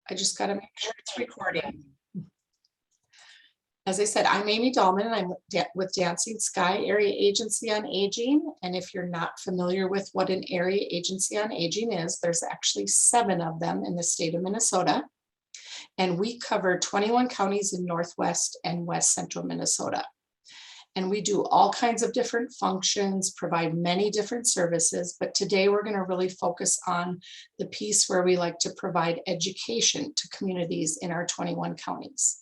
I just got to make sure it's recording. As I said, I'm Amy Dahlman, and I'm with Dancing Sky Area Agency on Aging. And if you're not familiar with what an area agency on aging is, there's actually 7 of them in the state of Minnesota. And we cover 21 counties in Northwest and West Central Minnesota. And we do all kinds of different functions, provide many different services, but today we're going to really focus on the piece where we like to provide education to communities in our 21 counties.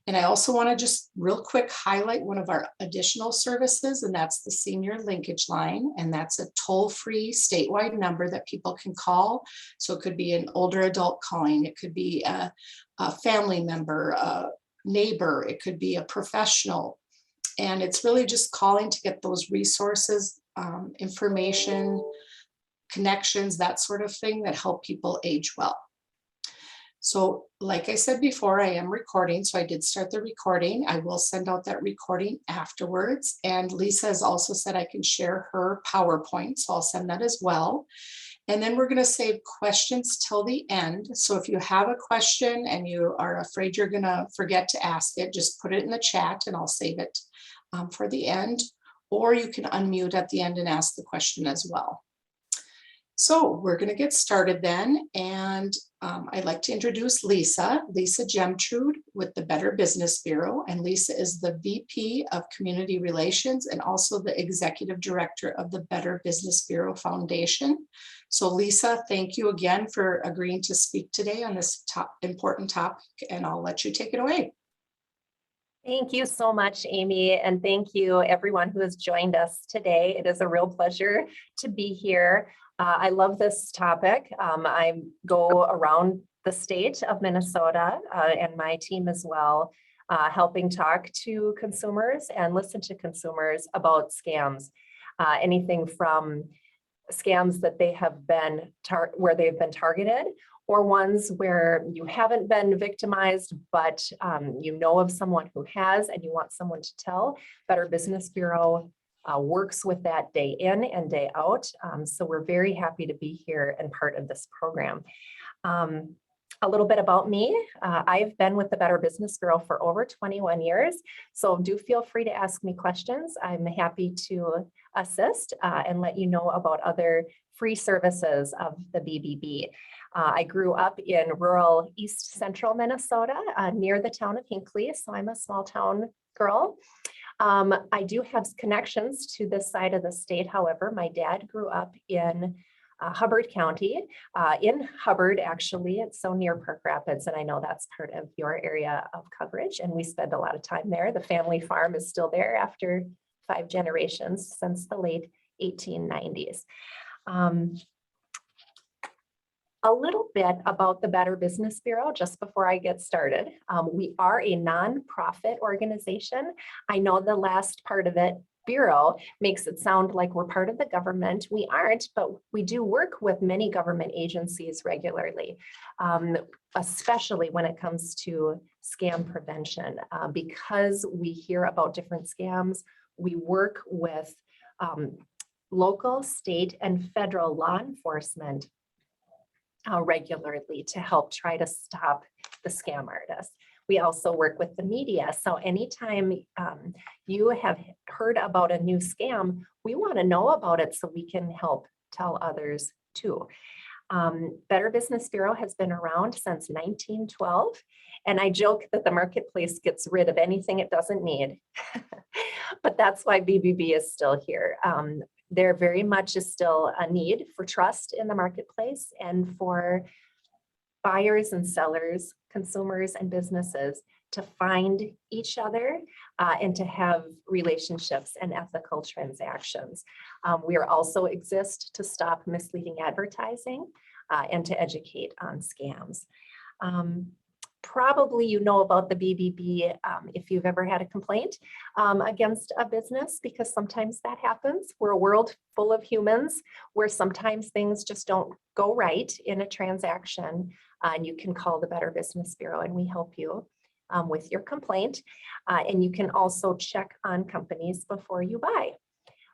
And I also want to just real quick highlight one of our additional services, and that's the Senior Linkage Line. And that's a toll-free statewide number that people can call. So it could be an older adult calling, it could be a family member, a neighbor, it could be a professional. And it's really just calling to get those resources, information, connections, that sort of thing that help people age well. So like I said before, I am recording. So I did start the recording. I will send out that recording afterwards. And Lisa has also said I can share her PowerPoint. So I'll send that as well. And then we're going to save questions till the end. So if you have a question and you are afraid you're going to forget to ask it, just put it in the chat and I'll save it for the end. Or you can unmute at the end and ask the question as well. So we're going to get started then. And I'd like to introduce Lisa Gemtrude with the Better Business Bureau. And Lisa is the VP of Community Relations and also the Executive Director of the Better Business Bureau Foundation. So Lisa, thank you again for agreeing to speak today on this important topic, and I'll let you take it away. Thank you so much, Amy, and thank you everyone who has joined us today. It is a real pleasure to be here. I love this topic. I go around the state of Minnesota and my team as well, helping talk to consumers and listen to consumers about scams. Anything from scams that they have been where they've been targeted, or ones where you haven't been victimized, but you know of someone who has and you want someone to tell. Better Business Bureau works with that day in and day out. So we're very happy to be here and part of this program. A little bit about me. I've been with the Better Business Bureau for over 21 years. So do feel free to ask me questions. I'm happy to assist and let you know about other free services of the BBB. I grew up in rural East Central Minnesota near the town of Hinckley. So I'm a small town girl. I do have connections to this side of the state. However, my dad grew up in Hubbard County, in Hubbard, actually. It's so near Park Rapids, and I know that's part of your area of coverage, and we spend a lot of time there. The family farm is still there after 5 generations since the late 1890s. A little bit about the Better Business Bureau just before I get started. We are a nonprofit organization. I know the last part of it, Bureau, makes it sound like we're part of the government. We aren't, but we do work with many government agencies regularly, especially when it comes to scam prevention. Because we hear about different scams, we work with local, state, and federal law enforcement regularly to help try to stop the scam artists. We also work with the media. So anytime you have heard about a new scam, we want to know about it so we can help tell others too. Better Business Bureau has been around since 1912. And I joke that the marketplace gets rid of anything it doesn't need. But that's why BBB is still here. There very much is still a need for trust in the marketplace and for buyers and sellers, consumers and businesses to find each other and to have relationships and ethical transactions. We are also exist to stop misleading advertising and to educate on scams. Probably you know about the BBB if you've ever had a complaint against a business, because sometimes that happens. We're a world full of humans where sometimes things just don't go right in a transaction, and you can call the Better Business Bureau and we help you with your complaint. And you can also check on companies before you buy.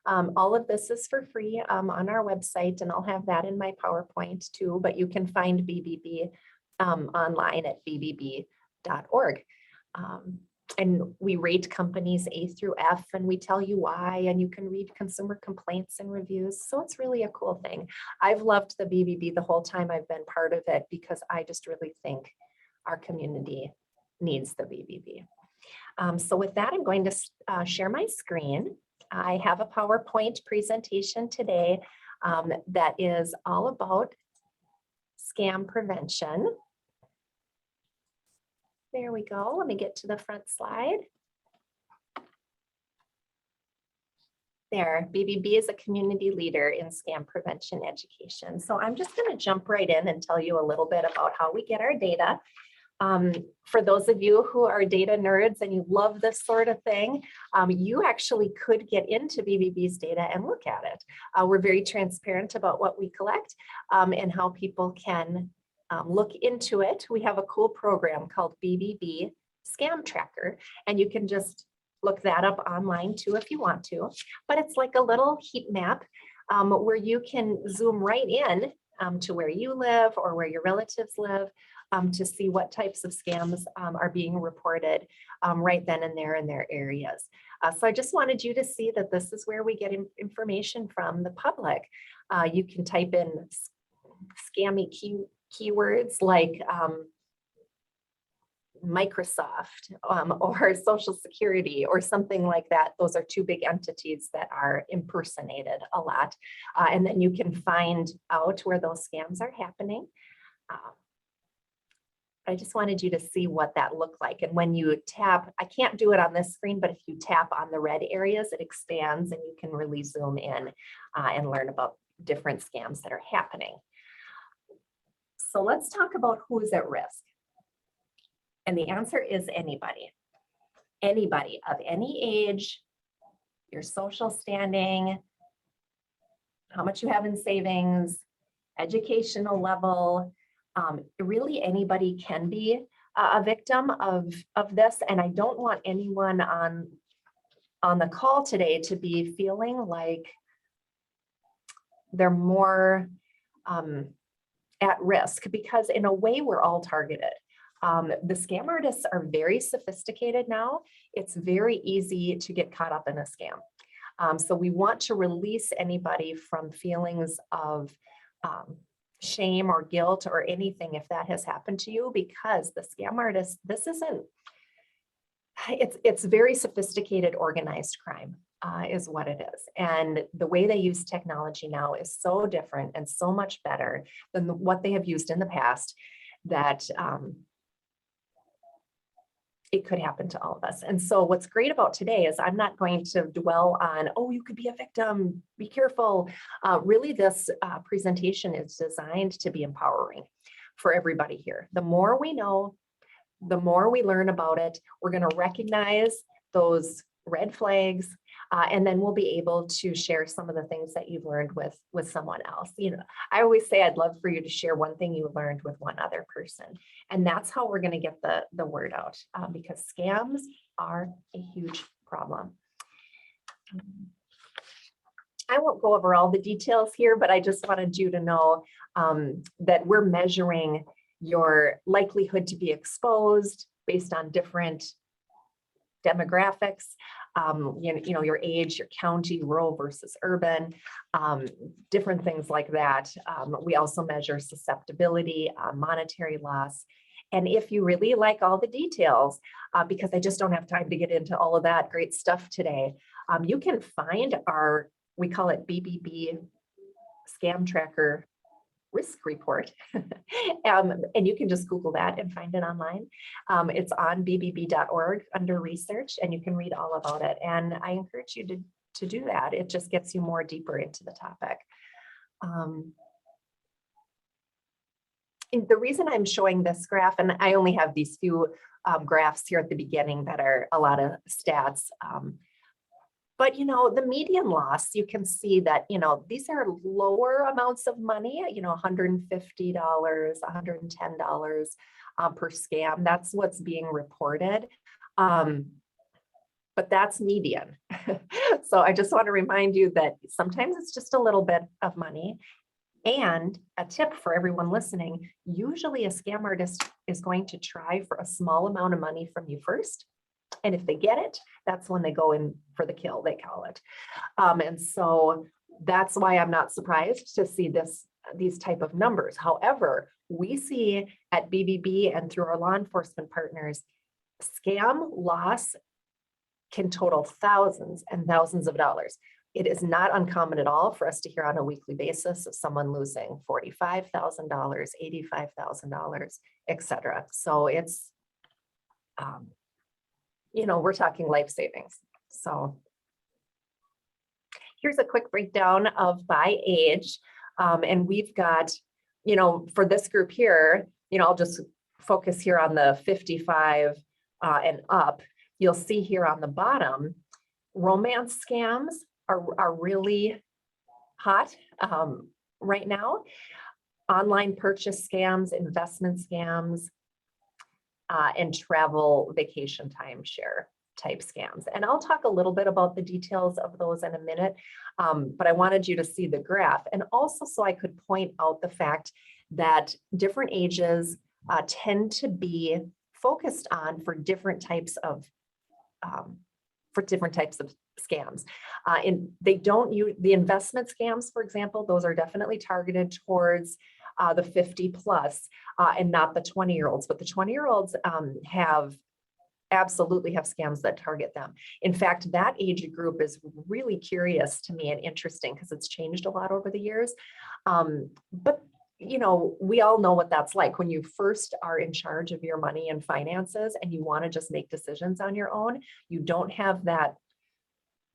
All of this is for free on our website, and I'll have that in my PowerPoint too, but you can find BBB online at bbb.org. And we rate companies A through F, and we tell you why, and you can read consumer complaints and reviews. So it's really a cool thing. I've loved the BBB the whole time I've been part of it, because I just really think our community needs the BBB. So with that, I'm going to share my screen. I have a PowerPoint presentation today that is all about scam prevention. There we go. Let me get to the front slide. There, BBB is a community leader in scam prevention education. So I'm just going to jump right in and tell you a little bit about how we get our data. For those of you who are data nerds and you love this sort of thing, you actually could get into BBB's data and look at it. We're very transparent about what we collect and how people can look into it. We have a cool program called BBB Scam Tracker, and you can just look that up online too if you want to. But it's like a little heat map where you can zoom right in to where you live or where your relatives live to see what types of scams are being reported right then and there in their areas. So I just wanted you to see that this is where we get information from the public. You can type in scammy keywords like Microsoft or Social Security or something like that. Those are two big entities that are impersonated a lot. And then you can find out where those scams are happening. I just wanted you to see what that looked like. And when you tap, I can't do it on this screen, but if you tap on the red areas, it expands and you can really zoom in and learn about different scams that are happening. So let's talk about who's at risk. And the answer is anybody. Anybody of any age, your social standing, how much you have in savings, educational level. Really anybody can be a victim of this. And I don't want anyone on the call today to be feeling like they're more at risk, because in a way we're all targeted. The scam artists are very sophisticated now. It's very easy to get caught up in a scam. So we want to release anybody from feelings of shame or guilt or anything if that has happened to you, because the scam artists, it's very sophisticated organized crime is what it is. And the way they use technology now is so different and so much better than what they have used in the past, that it could happen to all of us. And so what's great about today is I'm not going to dwell on, oh, you could be a victim, be careful. Really, this presentation is designed to be empowering for everybody here. The more we know, the more we learn about it, we're going to recognize those red flags, and then we'll be able to share some of the things that you've learned with someone else. You know, I always say I'd love for you to share one thing you learned with one other person, and that's how we're going to get the word out, because scams are a huge problem. I won't go over all the details here, but I just wanted you to know that we're measuring your likelihood to be exposed based on different demographics, you know, your age, your county, rural versus urban, different things like that. We also measure susceptibility, monetary loss. And if you really like all the details, because I just don't have time to get into all of that great stuff today, you can find we call it BBB Scam Tracker Risk Report. And you can just Google that and find it online. It's on bbb.org under research, and you can read all about it. And I encourage you to do that. It just gets you more deeper into the topic. And the reason I'm showing this graph, and I only have these few graphs here at the beginning that are a lot of stats, but, you know, the median loss, you can see that, you know, these are lower amounts of money, you know, $150, $110 per scam. That's what's being reported. But that's median. So I just want to remind you that sometimes it's just a little bit of money. And a tip for everyone listening, usually a scam artist is going to try for a small amount of money from you first. And if they get it, that's when they go in for the kill, they call it. And so that's why I'm not surprised to see these type of numbers. However, we see at BBB and through our law enforcement partners, scam loss can total thousands and thousands of dollars. It is not uncommon at all for us to hear on a weekly basis of someone losing $45,000, $85,000, et cetera. So it's, we're talking life savings. So here's a quick breakdown of by age. And we've got, for this group here, I'll just focus here on the 55 and up. You'll see here on the bottom, romance scams are really hot right now. Online purchase scams, investment scams, and travel vacation timeshare type scams. And I'll talk a little bit about the details of those in a minute, but I wanted you to see the graph. And also so I could point out the fact that different ages tend to be focused on for different types of scams. And they don't use the investment scams, for example, those are definitely targeted towards the 50 plus and not the 20-year-olds, but the 20-year-olds absolutely have scams that target them. In fact, that age group is really curious to me and interesting because it's changed a lot over the years. But we all know what that's like when you first are in charge of your money and finances and you want to just make decisions on your own. You don't have that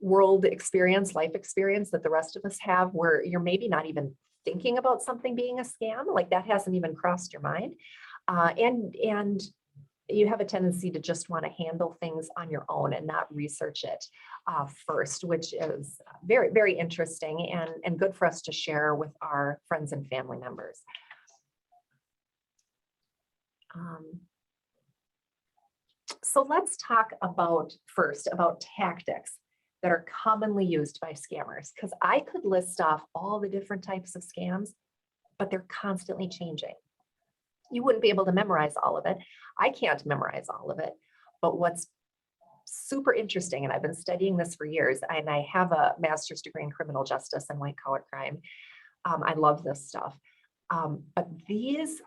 world experience, life experience that the rest of us have, where you're maybe not even thinking about something being a scam, like that hasn't even crossed your mind. And you have a tendency to just want to handle things on your own and not research it first, which is very, very interesting and good for us to share with our friends and family members. So let's talk about tactics that are commonly used by scammers, because I could list off all the different types of scams, but they're constantly changing. You wouldn't be able to memorize all of it. I can't memorize all of it, but what's super interesting, and I've been studying this for years, and I have a master's degree in criminal justice and white collar crime. I love this stuff. But these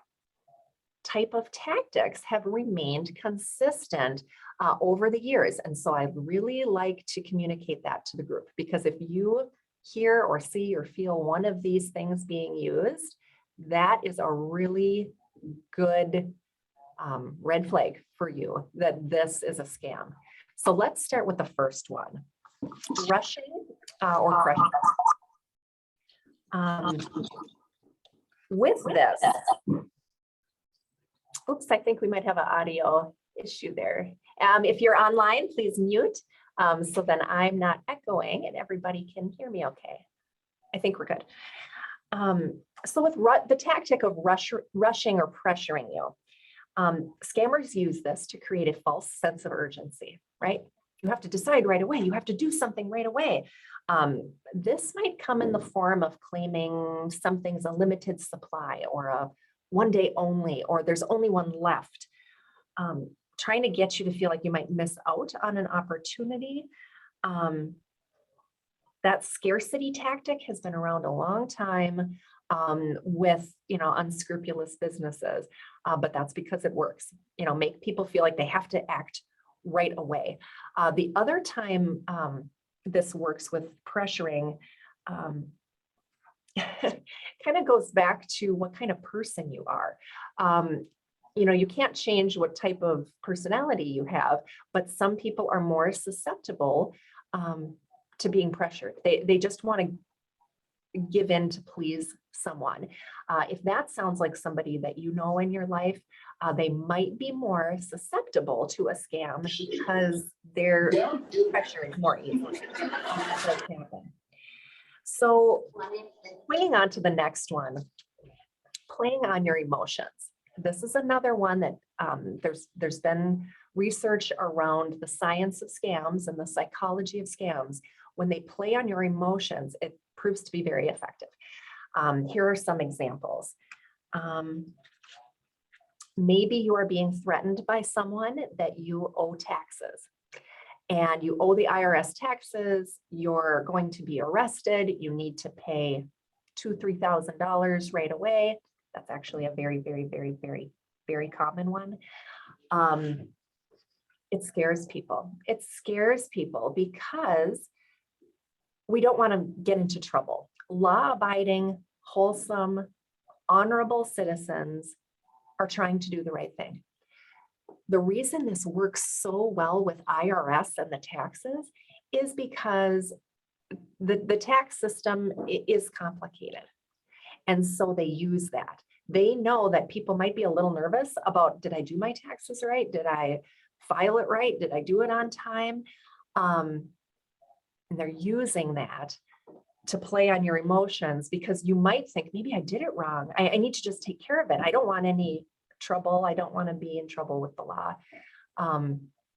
type of tactics have remained consistent over the years. And so I really like to communicate that to the group, because if you hear or see or feel one of these things being used, that is a really good red flag for you that this is a scam. So let's start with the first one, rushing or crushing. With this, oops, I think we might have an audio issue there. If you're online, please mute so then I'm not echoing and everybody can hear me okay. I think we're good. So with the tactic of rushing or pressuring you, scammers use this to create a false sense of urgency, right? You have to decide right away. You have to do something right away. This might come in the form of claiming something's a limited supply or a one day only, or there's only one left. Trying to get you to feel like you might miss out on an opportunity. That scarcity tactic has been around a long time with unscrupulous businesses, but that's because it works. Make people feel like they have to act right away. The other time this works with pressuring kind of goes back to what kind of person you are. You can't change what type of personality you have, but some people are more susceptible to being pressured. They just want to give in to please someone. If that sounds like somebody that you know in your life, they might be more susceptible to a scam because their pressure is more easily. So playing on to the next one, playing on your emotions. This is another one that there's been research around the science of scams and the psychology of scams. When they play on your emotions, it proves to be very effective. Here are some examples. Maybe you are being threatened by someone that you owe taxes. And you owe the IRS taxes, you're going to be arrested, you need to pay $2,000, $3,000 right away. That's actually a very, very, very, very, very common one. It scares people. It scares people because we don't want to get into trouble. Law-abiding, wholesome, honorable citizens are trying to do the right thing. The reason this works so well with IRS and the taxes is because the tax system is complicated. And so they use that. They know that people might be a little nervous about, did I do my taxes right? Did I file it right? Did I do it on time? And they're using that to play on your emotions because you might think, maybe I did it wrong. I need to just take care of it. I don't want any trouble. I don't want to be in trouble with the law.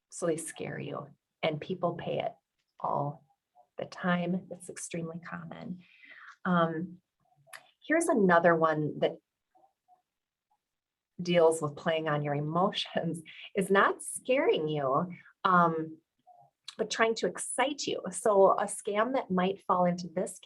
So they scare you and people pay it all the time. It's extremely common. Here's another one that deals with playing on your emotions, is not scaring you, but trying to excite you. So a scam that might fall into this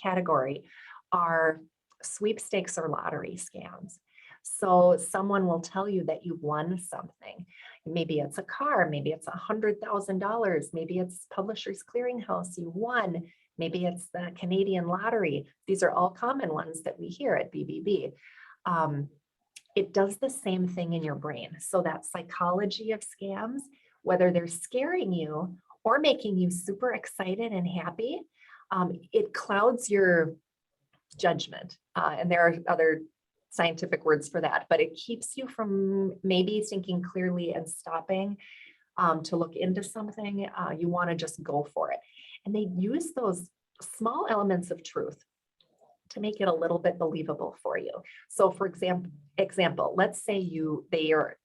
category are sweepstakes or lottery scams. So someone will tell you that you've won something. Maybe it's a car, maybe it's $100,000, maybe it's Publishers Clearinghouse you won, maybe it's the Canadian lottery. These are all common ones that we hear at BBB. It does the same thing in your brain. So that psychology of scams, whether they're scaring you or making you super excited and happy, it clouds your judgment. And there are other scientific words for that, but it keeps you from maybe thinking clearly and stopping to look into something. You want to just go for it. And they use those small elements of truth to make it a little bit believable for you. So for example, let's say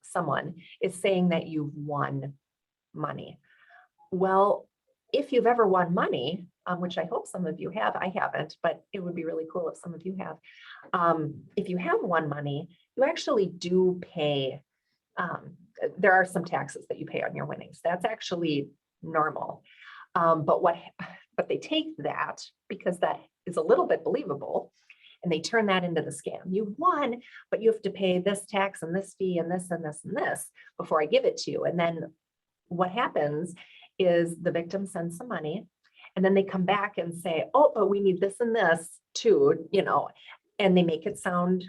someone is saying that you've won money. Well, if you've ever won money, which I hope some of you have, I haven't, but it would be really cool if some of you have. If you have won money, you actually do pay, there are some taxes that you pay on your winnings. That's actually normal. But they take that because that is a little bit believable and they turn that into the scam. You won, but you have to pay this tax and this fee and this and this and this before I give it to you. And then what happens is the victim sends some money and then they come back and say, oh, but we need this and this too, and they make it sound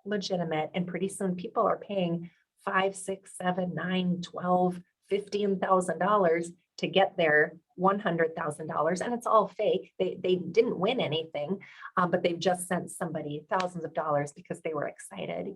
legitimate. And pretty soon people are paying $5, $6, $7, $9, $12, $15,000 to get their $100,000, and it's all fake. They didn't win anything, but they've just sent somebody thousands of dollars because they were excited.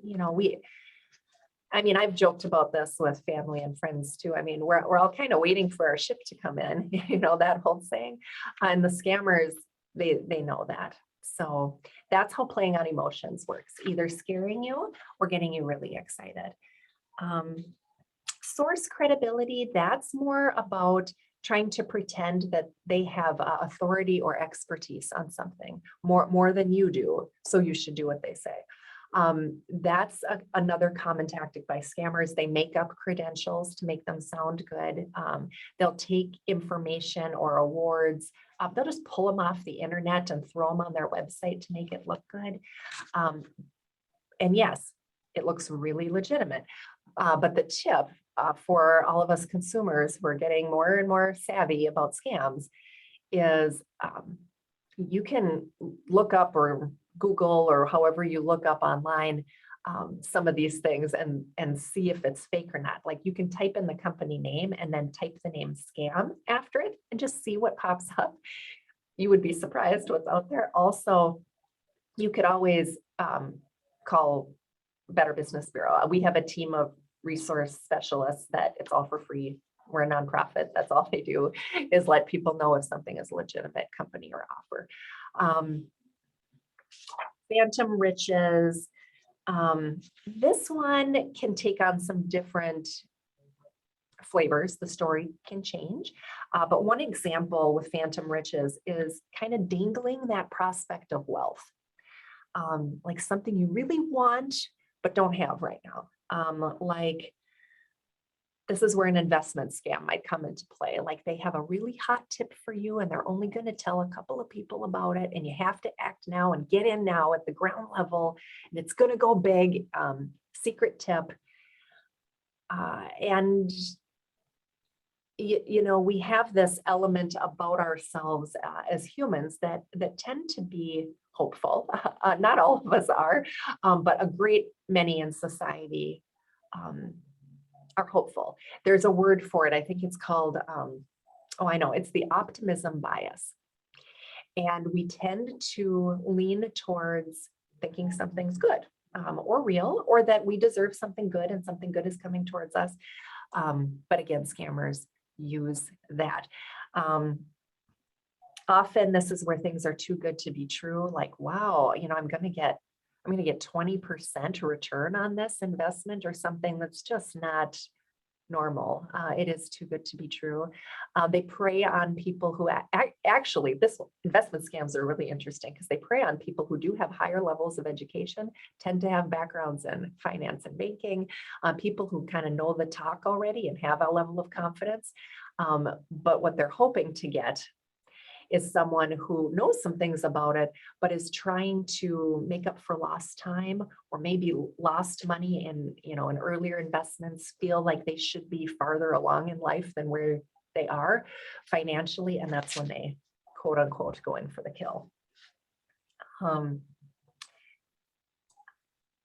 I've joked about this with family and friends too. We're all kind of waiting for our ship to come in, that whole saying. And the scammers, they know that. So that's how playing on emotions works, either scaring you or getting you really excited. Source credibility, that's more about trying to pretend that they have authority or expertise on something more than you do. So you should do what they say. That's another common tactic by scammers. They make up credentials to make them sound good. They'll take information or awards. They'll just pull them off the internet and throw them on their website to make it look good. And yes, it looks really legitimate. But the tip for all of us consumers who are getting more and more savvy about scams is you can look up or Google or however you look up online some of these things and see if it's fake or not. Like you can type in the company name and then type the name scam after it and just see what pops up. You would be surprised what's out there. Also, you could always call Better Business Bureau. We have a team of resource specialists that it's all for free. We're a nonprofit. That's all they do is let people know if something is a legitimate company or offer. Phantom riches. This one can take on some different flavors. The story can change. But one example with phantom riches is kind of dangling that prospect of wealth. like something you really want, but don't have right now. Like this is where an investment scam might come into play. Like they have a really hot tip for you and they're only going to tell a couple of people about it. And you have to act now and get in now at the ground level. And it's going to go big. Secret tip. And you know, we have this element about ourselves as humans that tend to be hopeful. Not all of us are, but a great many in society are hopeful. There's a word for it. I think it's called, oh, I know, it's the optimism bias. And we tend to lean towards thinking something's good or real, or that we deserve something good and something good is coming towards us. But again, scammers use that. Often this is where things are too good to be true. Like, wow, you know, I'm going to get 20% return on this investment or something that's just not normal. It is too good to be true. They prey on people who actually, this investment scams are really interesting because they prey on people who do have higher levels of education, tend to have backgrounds in finance and banking, people who kind of know the talk already and have a level of confidence. But what they're hoping to get is someone who knows some things about it, but is trying to make up for lost time or maybe lost money in, you know, in earlier investments, feel like they should be farther along in life than where they are financially. And that's when they quote unquote go in for the kill.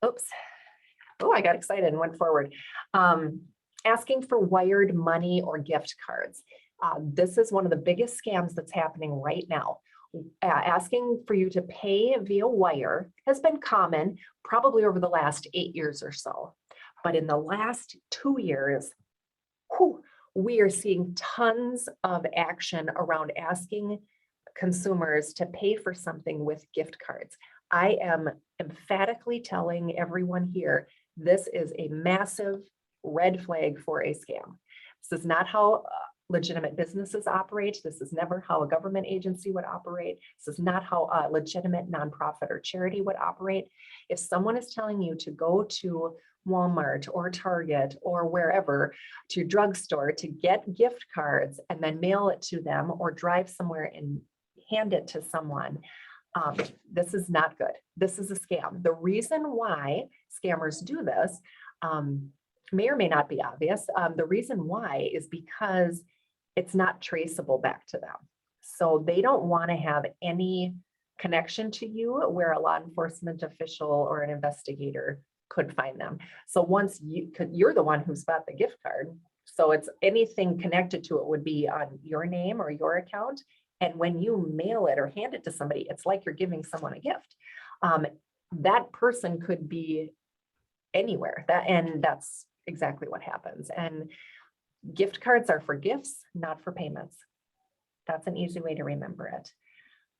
Oops. Oh, I got excited and went forward. Asking for wired money or gift cards. This is one of the biggest scams that's happening right now. Asking for you to pay via wire has been common probably over the last 8 years or so. But in the last 2 years, we are seeing tons of action around asking consumers to pay for something with gift cards. I am emphatically telling everyone here, this is a massive red flag for a scam. This is not how legitimate businesses operate. This is never how a government agency would operate. This is not how a legitimate nonprofit or charity would operate. If someone is telling you to go to Walmart or Target or wherever, to drugstore to get gift cards and then mail it to them or drive somewhere and hand it to someone, this is not good. This is a scam. The reason why scammers do this may or may not be obvious. The reason why is because it's not traceable back to them. So they don't want to have any connection to you where a law enforcement official or an investigator could find them. So once you're the one who's bought the gift card, so it's anything connected to it would be on your name or your account. And when you mail it or hand it to somebody, it's like you're giving someone a gift. That person could be anywhere, and that's exactly what happens. And gift cards are for gifts, not for payments. That's an easy way to remember it.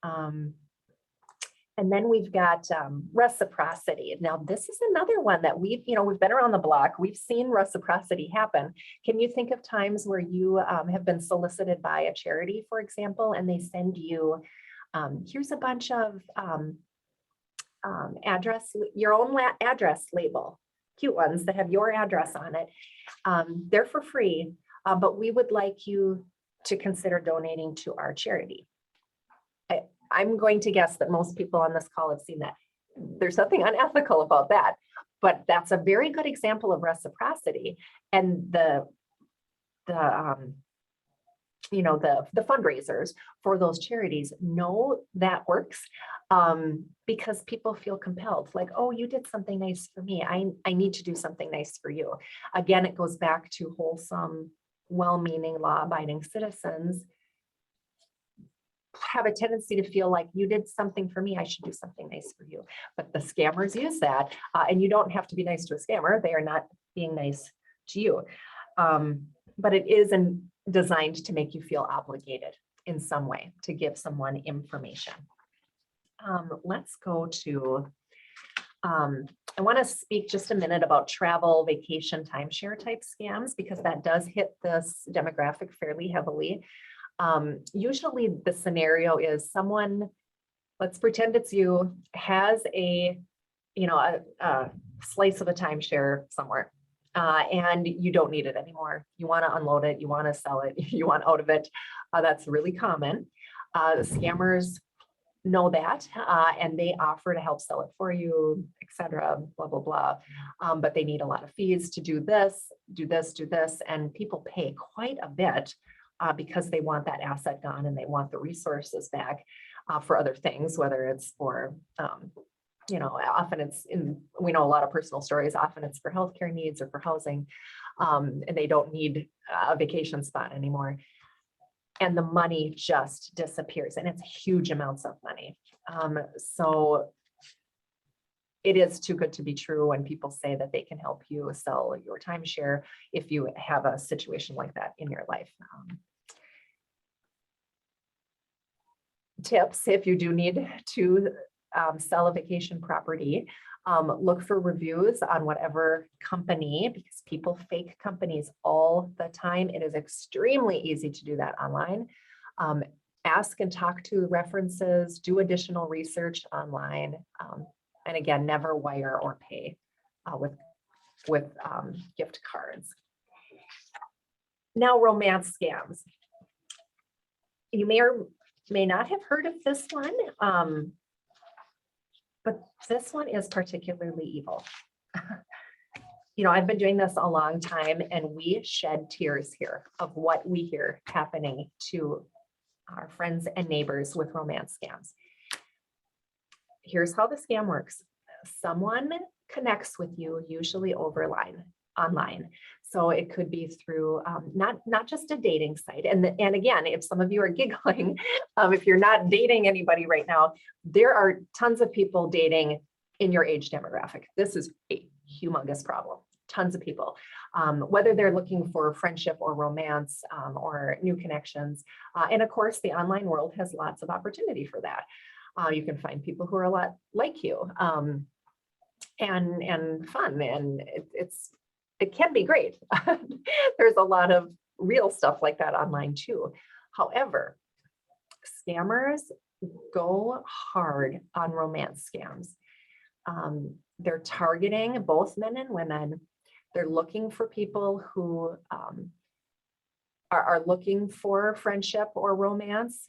And then we've got reciprocity. Now, this is another one that we've been around the block. We've seen reciprocity happen. Can you think of times where you have been solicited by a charity, for example, and they send you, here's a bunch of your own address label, cute ones that have your address on it. They're for free, but we would like you to consider donating to our charity. I'm going to guess that most people on this call have seen that. There's nothing unethical about that, but that's a very good example of reciprocity. And the fundraisers for those charities know that works because people feel compelled, like, oh, you did something nice for me. I need to do something nice for you. Again, it goes back to wholesome, well-meaning, law-abiding citizens have a tendency to feel like you did something for me, I should do something nice for you. But the scammers use that, and you don't have to be nice to a scammer. They are not being nice to you. But it is designed to make you feel obligated in some way to give someone information. Let's go to, I want to speak just a minute about travel, vacation, timeshare type scams, because that does hit this demographic fairly heavily. Usually the scenario is someone let's pretend it's you, has a, a slice of a timeshare somewhere. And you don't need it anymore. You want to unload it, you want to sell it, you want out of it. That's really common. The scammers know that, and they offer to help sell it for you, etc. Blah, blah, blah. But they need a lot of fees to do this, do this, do this. And people pay quite a bit because they want that asset gone and they want the resources back for other things, whether it's for, often it's we know a lot of personal stories, often it's for healthcare needs or for housing, and they don't need a vacation spot anymore. And the money just disappears, and it's huge amounts of money. So it is too good to be true when people say that they can help you sell your timeshare if you have a situation like that in your life. Tips, if you do need to sell a vacation property, look for reviews on whatever company, because people fake companies all the time. It is extremely easy to do that online. Ask and talk to references, do additional research online. And again, never wire or pay with gift cards. Now, romance scams. You may or may not have heard of this one. But this one is particularly evil. I've been doing this a long time, and we shed tears here of what we hear happening to our friends and neighbors with romance scams. Here's how the scam works. Someone connects with you, usually online. So it could be through not just a dating site. And again, if some of you are giggling, if you're not dating anybody right now, there are tons of people dating in your age demographic. This is a humongous problem. Tons of people, whether they're looking for friendship or romance or new connections. And of course, the online world has lots of opportunity for that. You can find people who are a lot like you and fun, and it can be great. There's a lot of real stuff like that online too. However, scammers go hard on romance scams. They're targeting both men and women. They're looking for people who are looking for friendship or romance.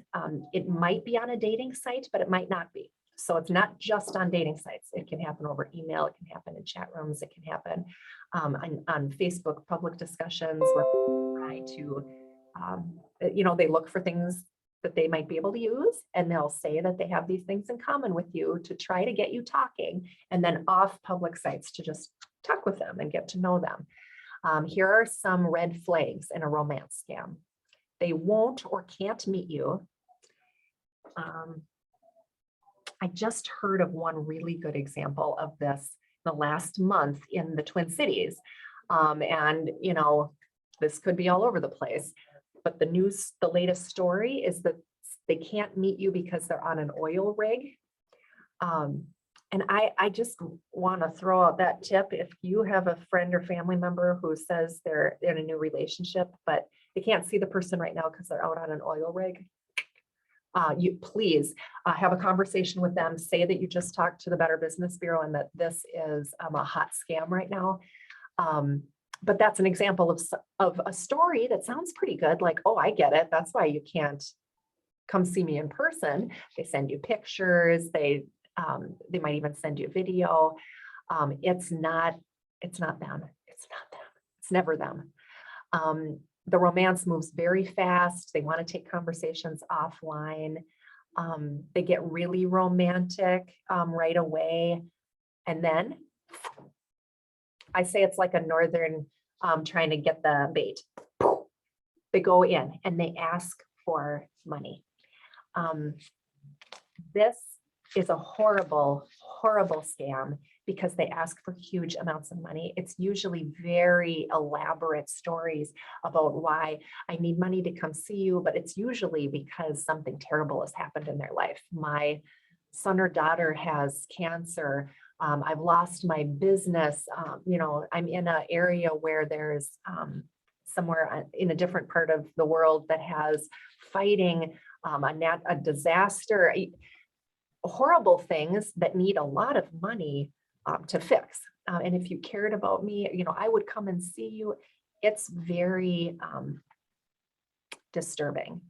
It might be on a dating site, but it might not be. So it's not just on dating sites. It can happen over email. It can happen in chat rooms. It can happen on Facebook public discussions where people try to, they look for things that they might be able to use, and they'll say that they have these things in common with you to try to get you talking, and then off public sites to just talk with them and get to know them. Here are some red flags in a romance scam. They won't or can't meet you. I just heard of one really good example of this the last month in the Twin Cities. And this could be all over the place, but the latest story is that they can't meet you because they're on an oil rig. And I just want to throw out that tip. If you have a friend or family member who says they're in a new relationship, but they can't see the person right now because they're out on an oil rig, you please have a conversation with them. Say that you just talked to the Better Business Bureau and that this is a hot scam right now. But that's an example of a story that sounds pretty good. Like, oh, I get it. That's why you can't come see me in person. They send you pictures. They might even send you a video. It's not them. It's not them. It's never them. The romance moves very fast. They want to take conversations offline. They get really romantic right away. And then I say it's like a northern trying to get the bait. They go in and they ask for money. This is a horrible, horrible scam because they ask for huge amounts of money. It's usually very elaborate stories about why I need money to come see you, but it's usually because something terrible has happened in their life. My son or daughter has cancer. I've lost my business. I'm in an area where there's somewhere in a different part of the world that has fighting, a disaster. horrible things that need a lot of money to fix. And if you cared about me, I would come and see you. It's very disturbing.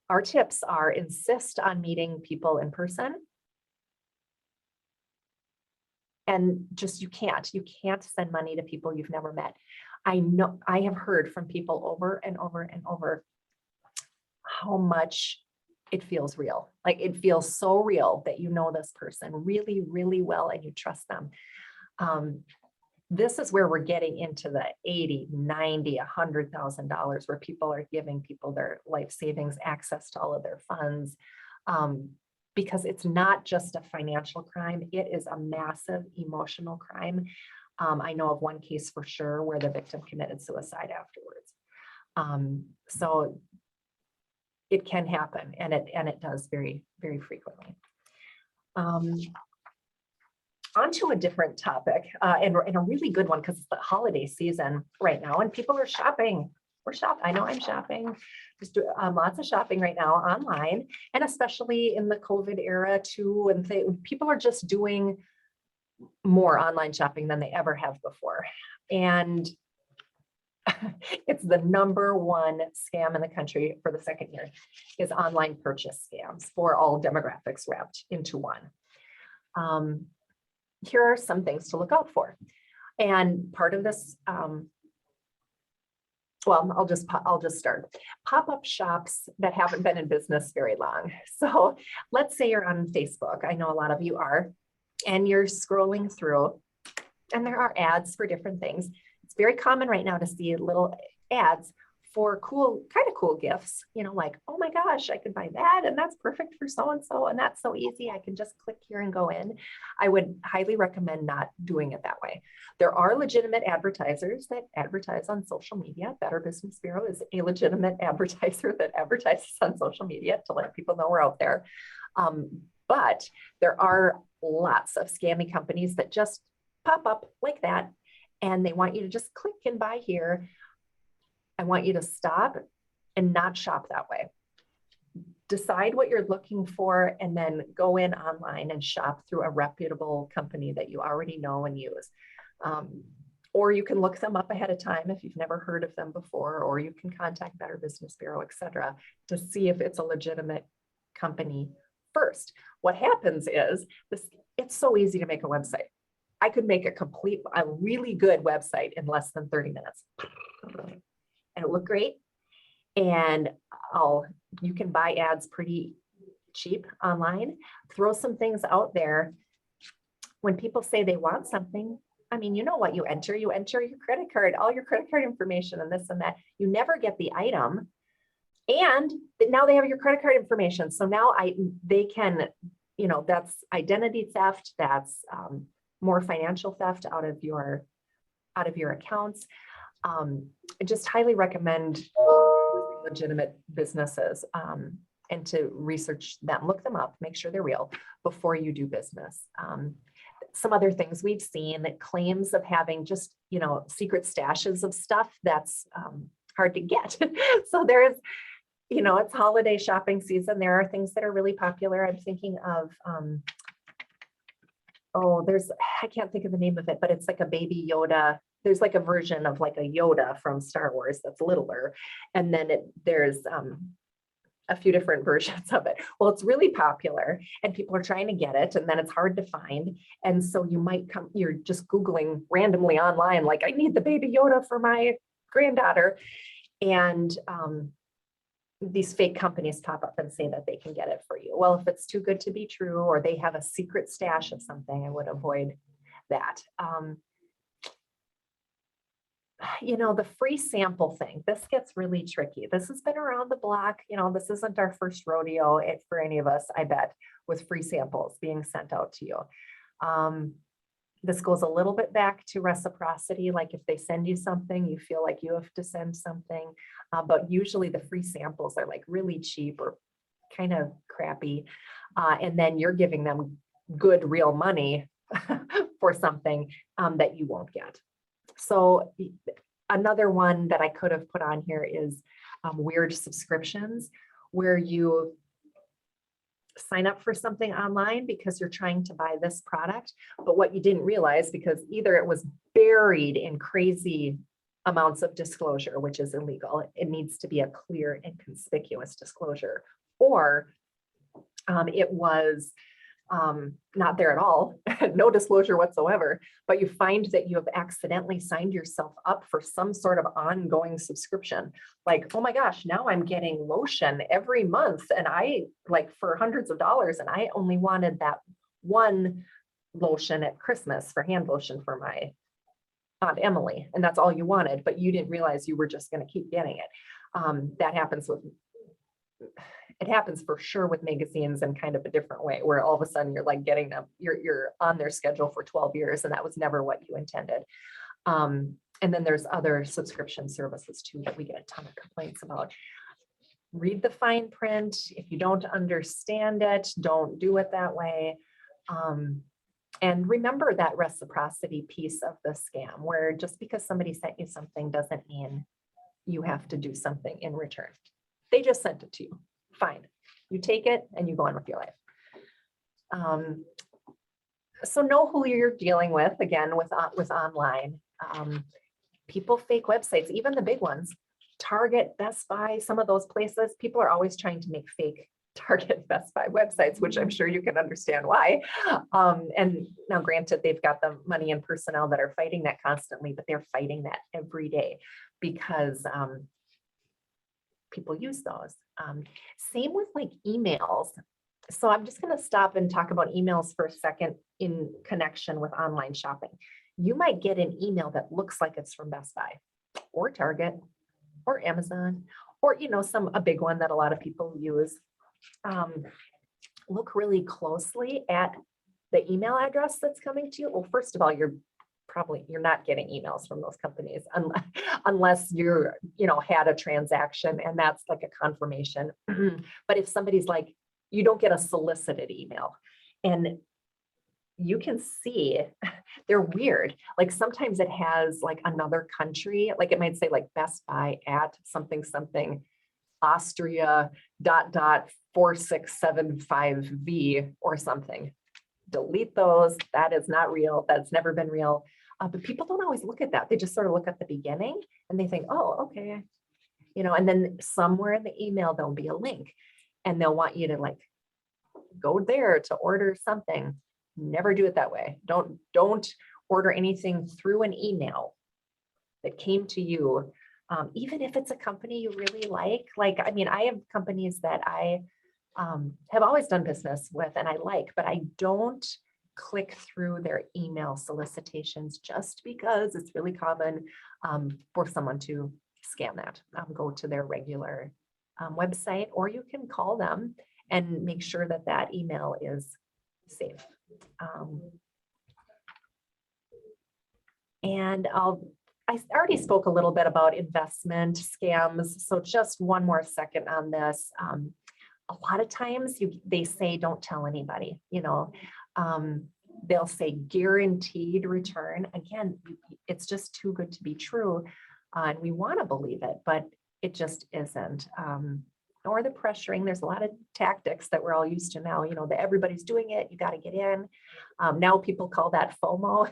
Our tips are insist on meeting people in person. And just, you can't send money to people you've never met. I know, I have heard from people over and over and over how much it feels real. Like it feels so real that you know this person really, really well and you trust them. This is where we're getting into the 80, 90, $100,000 where people are giving people their life savings, access to all of their funds. Because it's not just a financial crime, it is a massive emotional crime. I know of one case for sure where the victim committed suicide afterwards. So it can happen, and it does very, very frequently. Onto a different topic, and a really good one because it's the holiday season right now, and people are shopping. We're shopping. I know I'm shopping. Just lots of shopping right now online, and especially in the COVID era too. And people are just doing more online shopping than they ever have before, and it's the #1 scam in the country for the second year is online purchase scams for all demographics wrapped into one. Here are some things to look out for. And part of this, well, I'll just start. Pop-up shops that haven't been in business very long. So let's say you're on Facebook. I know a lot of you are, and you're scrolling through, and there are ads for different things. It's very common right now to see little ads for kind of cool gifts, like, oh my gosh, I could buy that, and that's perfect for so-and-so, and that's so easy. I can just click here and go in. I would highly recommend not doing it that way. There are legitimate advertisers that advertise on social media. Better Business Bureau is a legitimate advertiser that advertises on social media to let people know we're out there. But there are lots of scammy companies that just pop up like that, and they want you to just click and buy here. I want you to stop and not shop that way. Decide what you're looking for and then go in online and shop through a reputable company that you already know and use. Or you can look them up ahead of time if you've never heard of them before, or you can contact Better Business Bureau, et cetera, to see if it's a legitimate company first. What happens is it's so easy to make a website. I could make a really good website in less than 30 minutes. And it looked great. And you can buy ads pretty cheap online. Throw some things out there. When people say they want something, I mean, you know what you enter your credit card, all your credit card information and this and that. You never get the item. And now they have your credit card information. So now they can, that's identity theft. That's more financial theft out of your accounts. I just highly recommend legitimate businesses and to research them, look them up, make sure they're real before you do business. Some other things we've seen, that claims of having just, secret stashes of stuff that's hard to get. So there's, it's holiday shopping season. There are things that are really popular. I'm thinking of, I can't think of the name of it, but it's like a baby Yoda. There's like a version of like a Yoda from Star Wars that's littler. And then there's a few different versions of it. Well, it's really popular and people are trying to get it, and then it's hard to find. And so you're just Googling randomly online, like, I need the baby Yoda for my granddaughter. And these fake companies pop up and say that they can get it for you. Well, if it's too good to be true, or they have a secret stash of something, I would avoid that. The free sample thing, this gets really tricky. This has been around the block. This isn't our first rodeo for any of us, I bet, with free samples being sent out to you. This goes a little bit back to reciprocity. Like if they send you something, you feel like you have to send something, but usually the free samples are like really cheap or kind of crappy. And then you're giving them good, real money for something that you won't get. So another one that I could have put on here is weird subscriptions, where you sign up for something online because you're trying to buy this product, but what you didn't realize, because either it was buried in crazy amounts of disclosure, which is illegal, it needs to be a clear and conspicuous disclosure, or it was not there at all, no disclosure whatsoever, but you find that you have accidentally signed yourself up for some sort of ongoing subscription. Like, oh my gosh, now I'm getting lotion every month and I like for hundreds of dollars, and I only wanted that one lotion at Christmas for hand lotion for my Aunt Emily, and that's all you wanted, but you didn't realize you were just going to keep getting it. That happens with it happens for sure with magazines in kind of a different way, where all of a sudden you're like getting them, you're on their schedule for 12 years, and that was never what you intended. And then there's other subscription services too that we get a ton of complaints about. Read the fine print. If you don't understand it, don't do it that way. And remember that reciprocity piece of the scam, where just because somebody sent you something doesn't mean you have to do something in return. They just sent it to you. Fine. You take it and you go on with your life. So know who you're dealing with, again, with online. People fake websites, even the big ones. Target, Best Buy, some of those places, people are always trying to make fake Target, Best Buy websites, which I'm sure you can understand why. And now granted, they've got the money and personnel that are fighting that constantly, but they're fighting that every day because people use those. Same with like emails. So I'm just going to stop and talk about emails for a second in connection with online shopping. You might get an email that looks like it's from Best Buy or Target or Amazon, or, you know, a big one that a lot of people use. Look really closely at the email address that's coming to you. Well, first of all, you're not getting emails from those companies unless you're, had a transaction, and that's like a confirmation. But if somebody's like, you don't get a solicited email, and you can see they're weird. Like sometimes it has like another country, like it might say like Best Buy at something, Austria, ... 4675V or something. Delete those. That is not real. That's never been real. But people don't always look at that. They just sort of look at the beginning and they think, oh, okay. And then somewhere in the email, there'll be a link and they'll want you to like go there to order something. Never do it that way. Don't order anything through an email that came to you. Even if it's a company you really like, I have companies that I have always done business with and I like, but I don't click through their email solicitations just because it's really common for someone to scam that. Go to their regular website, or you can call them and make sure that that email is safe. I already spoke a little bit about investment scams, so just one more second on this. A lot of times they say, don't tell anybody, they'll say guaranteed return. Again, it's just too good to be true. And we want to believe it, but it just isn't. Or the pressuring. There's a lot of tactics that we're all used to now, that everybody's doing it. You got to get in. Now people call that FOMO,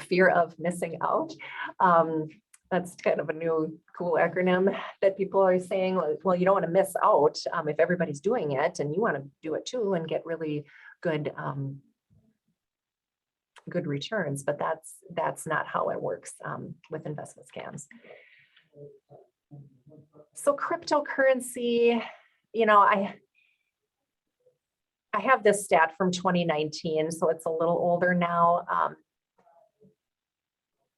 fear of missing out. That's kind of a new cool acronym that people are saying, well, you don't want to miss out if everybody's doing it and you want to do it too and get really good good returns, but that's not how it works with investment scams. So cryptocurrency, I have this stat from 2019, so it's a little older now.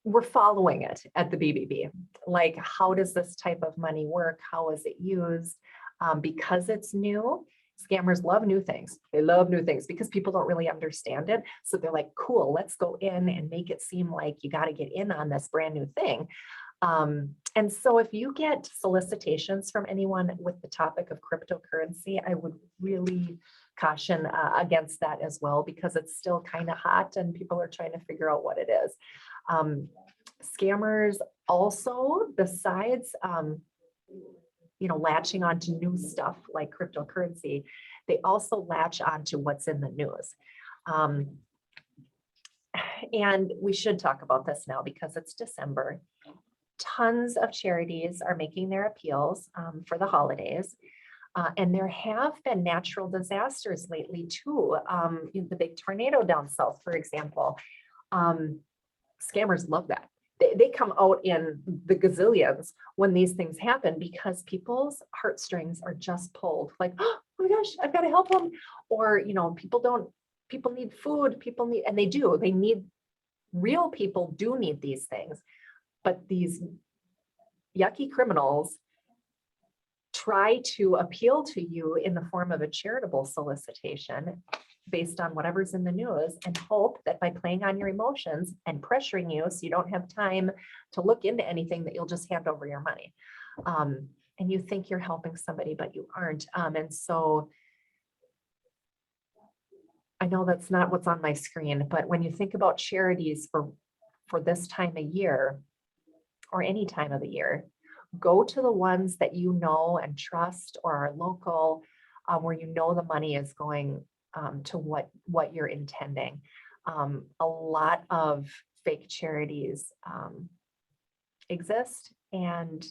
We're following it at the BBB. Like, how does this type of money work? How is it used? Because it's new, scammers love new things. They love new things because people don't really understand it. So they're like, cool, let's go in and make it seem like you got to get in on this brand new thing. And so if you get solicitations from anyone with the topic of cryptocurrency, I would really caution against that as well, because it's still kind of hot and people are trying to figure out what it is. Scammers also, besides, latching onto new stuff like cryptocurrency, they also latch onto what's in the news. And we should talk about this now because it's December. Tons of charities are making their appeals for the holidays. And there have been natural disasters lately too. The big tornado down south, for example. Scammers love that. They come out in the gazillions when these things happen because people's heartstrings are just pulled. Like, oh my gosh, I've got to help them. Or, people need food, and they need, real people do need these things. But these yucky criminals try to appeal to you in the form of a charitable solicitation based on whatever's in the news, and hope that by playing on your emotions and pressuring you so you don't have time to look into anything, that you'll just hand over your money. And you think you're helping somebody, but you aren't. And so I know that's not what's on my screen, but when you think about charities for this time of year, or any time of the year, go to the ones that you know and trust or are local, where you know the money is going to what you're intending. A lot of fake charities exist, and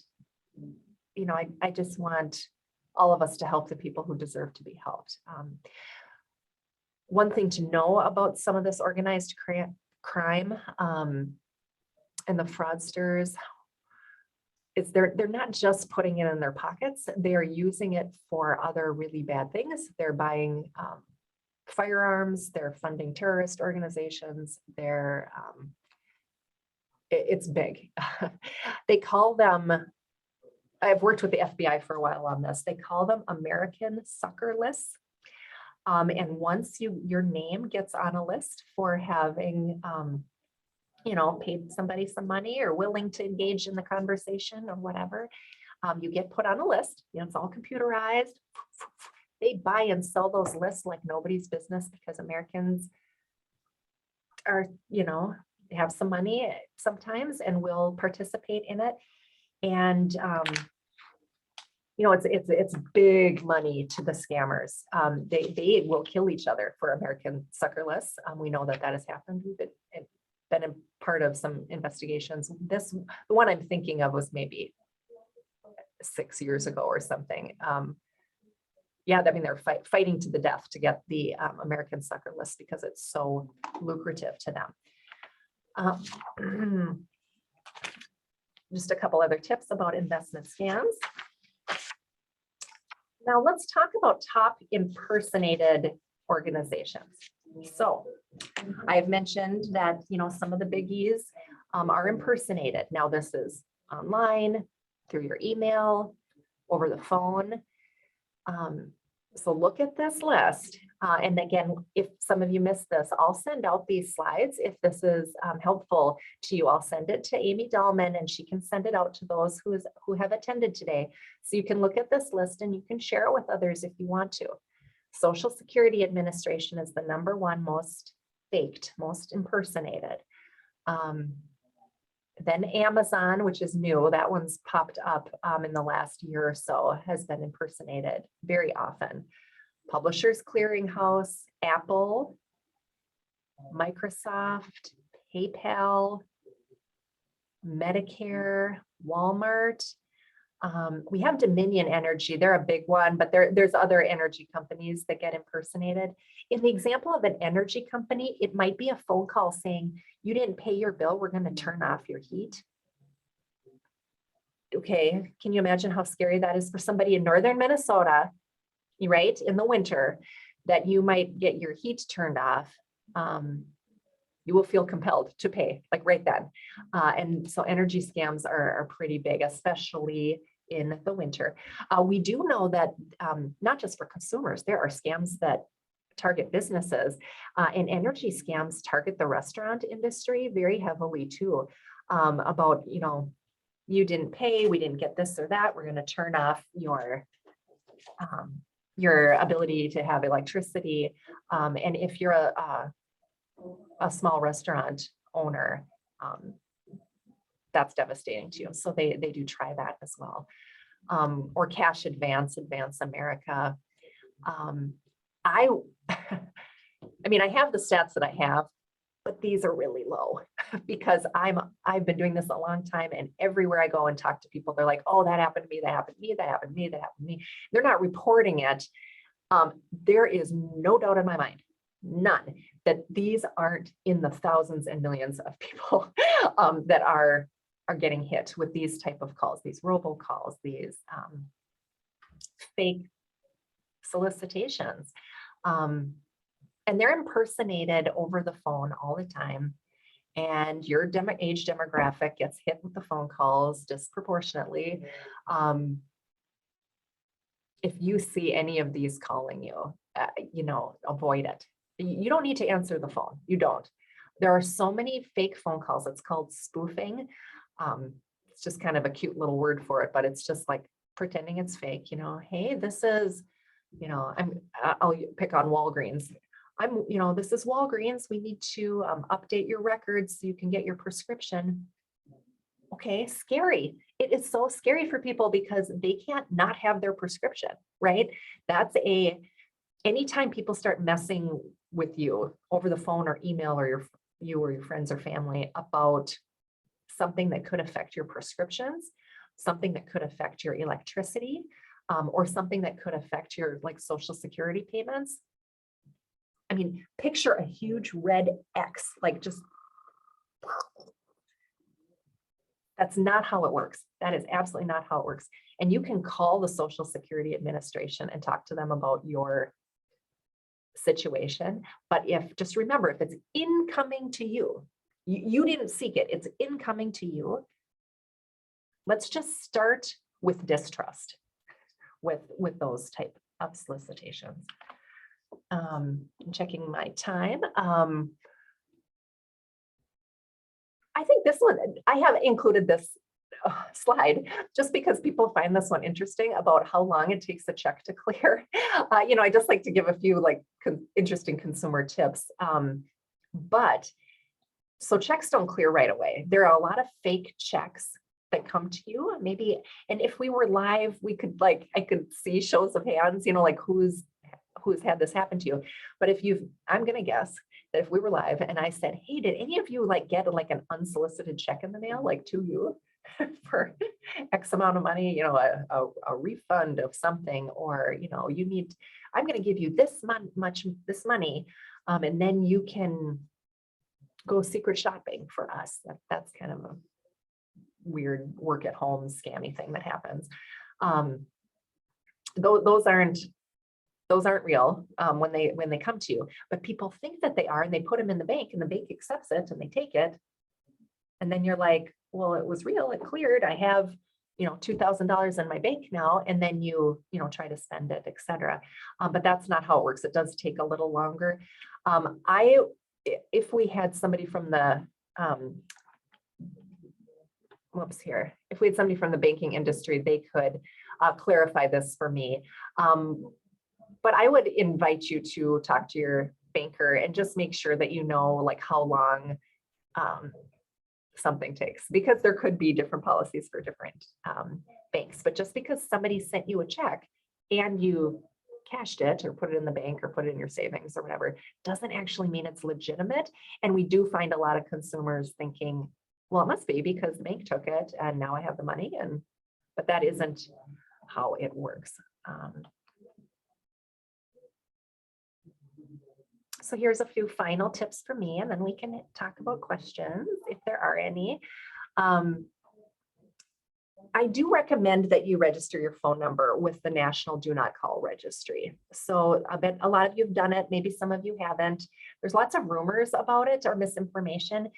I just want all of us to help the people who deserve to be helped. One thing to know about some of this organized crime and the fraudsters is they're not just putting it in their pockets, they're using it for other really bad things. They're buying firearms, they're funding terrorist organizations, it's big. They call them, I've worked with the FBI for a while on this, they call them American sucker lists. And once your name gets on a list for having paid somebody some money or willing to engage in the conversation or whatever, you get put on a list. It's all computerized. They buy and sell those lists like nobody's business because Americans are, have some money sometimes and will participate in it. And, it's big money to the scammers. They will kill each other for American sucker lists. We know that has happened. We've been a part of some investigations. The one I'm thinking of was maybe 6 years ago or something. They're fighting to the death to get the American sucker list because it's so lucrative to them. Just a couple other tips about investment scams. Now let's talk about top impersonated organizations. So I've mentioned that, some of the biggies are impersonated. Now this is online, through your email, over the phone. So look at this list. And again, if some of you missed this, I'll send out these slides. If this is helpful to you, I'll send it to Amy Dahlman and she can send it out to those who have attended today. So you can look at this list and you can share it with others if you want to. Social Security Administration is the #1 most faked, most impersonated. Then Amazon, which is new, that one's popped up in the last year or so, has been impersonated very often. Publishers Clearinghouse, Apple, Microsoft, PayPal, Medicare, Walmart. We have Dominion Energy, they're a big one, but there's other energy companies that get impersonated. In the example of an energy company, it might be a phone call saying, you didn't pay your bill, we're going to turn off your heat. Okay, can you imagine how scary that is for somebody in northern Minnesota, right, in the winter, that you might get your heat turned off? You will feel compelled to pay, like right then. And so energy scams are pretty big, especially in the winter. We do know that not just for consumers, there are scams that target businesses, and energy scams target the restaurant industry very heavily too. About, you didn't pay, we didn't get this or that, we're going to turn off your ability to have electricity. And if you're a small restaurant owner, that's devastating to you. So they do try that as well. Or Cash Advance America. I mean, I have the stats that I have, but these are really low because I've been doing this a long time, and everywhere I go and talk to people, they're like, oh, that happened to me, that happened to me, that happened to me, that happened to me. They're not reporting it. There is no doubt in my mind, none, that these aren't in the thousands and millions of people that are getting hit with these type of calls, these robocalls, these fake solicitations. And they're impersonated over the phone all the time. And your age demographic gets hit with the phone calls disproportionately. If you see any of these calling you, avoid it. You don't need to answer the phone. You don't. There are so many fake phone calls. It's called spoofing. It's just kind of a cute little word for it, but it's just like pretending it's fake. Hey, this is, I'll pick on Walgreens. This is Walgreens. We need to update your records so you can get your prescription. Okay, scary. It is so scary for people because they can't not have their prescription, right? Anytime people start messing with you over the phone or email or your friends or family about something that could affect your prescriptions, something that could affect your electricity, or something that could affect your Social Security payments. I mean, picture a huge red X, that's not how it works. That is absolutely not how it works. And you can call the Social Security Administration and talk to them about your situation. But just remember, if it's incoming to you, you didn't seek it, it's incoming to you. Let's just start with distrust with those type of solicitations. I'm checking my time. I think this one, I have included this slide just because people find this one interesting about how long it takes a check to clear. I just like to give a few interesting consumer tips. So checks don't clear right away. There are a lot of fake checks that come to you, maybe. And if we were live, we could I could see shows of hands, who's had this happen to you. But I'm going to guess that if we were live and I said, hey, did any of you get an unsolicited check in the mail, to you for X amount of money, a refund of something, or, I'm going to give you this money, and then you can go secret shopping for us. That's kind of a weird work at home scammy thing that happens. Those aren't real when they come to you, but people think that they are, and they put them in the bank, and the bank accepts it and they take it. And then you're like, well, it was real, it cleared. I have, $2,000 in my bank now. And then you try to spend it, etc. But that's not how it works. It does take a little longer. If we had somebody from the, if we had somebody from the banking industry, they could clarify this for me. But I would invite you to talk to your banker and just make sure that how long something takes, because there could be different policies for different banks. But just because somebody sent you a check and you cashed it or put it in the bank or put it in your savings or whatever, doesn't actually mean it's legitimate. And we do find a lot of consumers thinking, well, it must be because the bank took it and now I have the money. But that isn't how it works. So here's a few final tips for me, and then we can talk about questions if there are any. I do recommend that you register your phone number with the National Do Not Call Registry. So I bet a lot of you have done it. Maybe some of you haven't. There's lots of rumors about it or misinformation.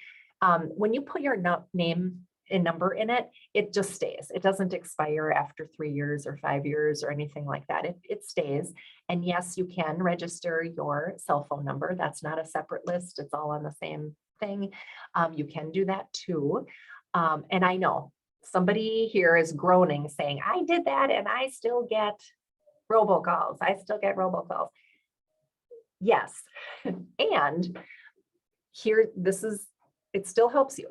When you put your name and number in it, it just stays. It doesn't expire after 3 years or 5 years or anything like that. It stays. And yes, you can register your cell phone number. That's not a separate list. It's all on the same thing. You can do that too. And I know somebody here is groaning saying, I did that and I still get robocalls. Yes. And here, it still helps you,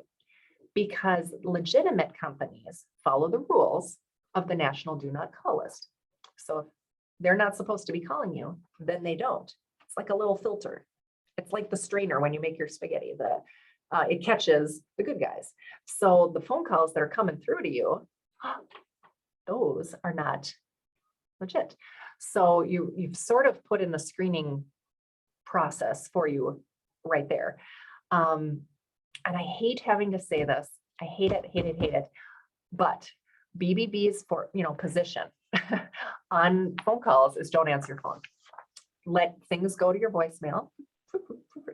because legitimate companies follow the rules of the National Do Not Call list. So they're not supposed to be calling you, then they don't. It's like a little filter. It's like the strainer when you make your spaghetti, it catches the good guys. So the phone calls that are coming through to you, those are not legit. So you've sort of put in the screening process for you right there. And I hate having to say this. I hate it. But BBB's for, position on phone calls is don't answer your phone. Let things go to your voicemail.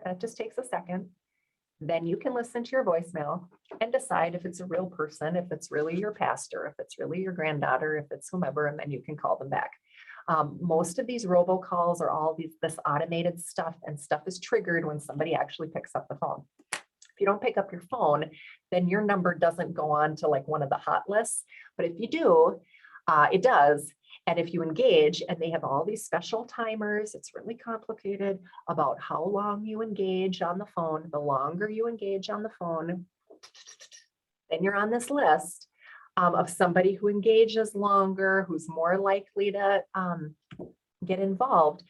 It just takes a second. Then you can listen to your voicemail and decide if it's a real person, if it's really your pastor, if it's really your granddaughter, if it's whomever, and then you can call them back. Most of these robocalls are all this automated stuff, and stuff is triggered when somebody actually picks up the phone. If you don't pick up your phone, then your number doesn't go on to like one of the hot lists. But if you do, it does. And if you engage, and they have all these special timers, it's really complicated about how long you engage on the phone. The longer you engage on the phone, then you're on this list of somebody who engages longer, who's more likely to get involved,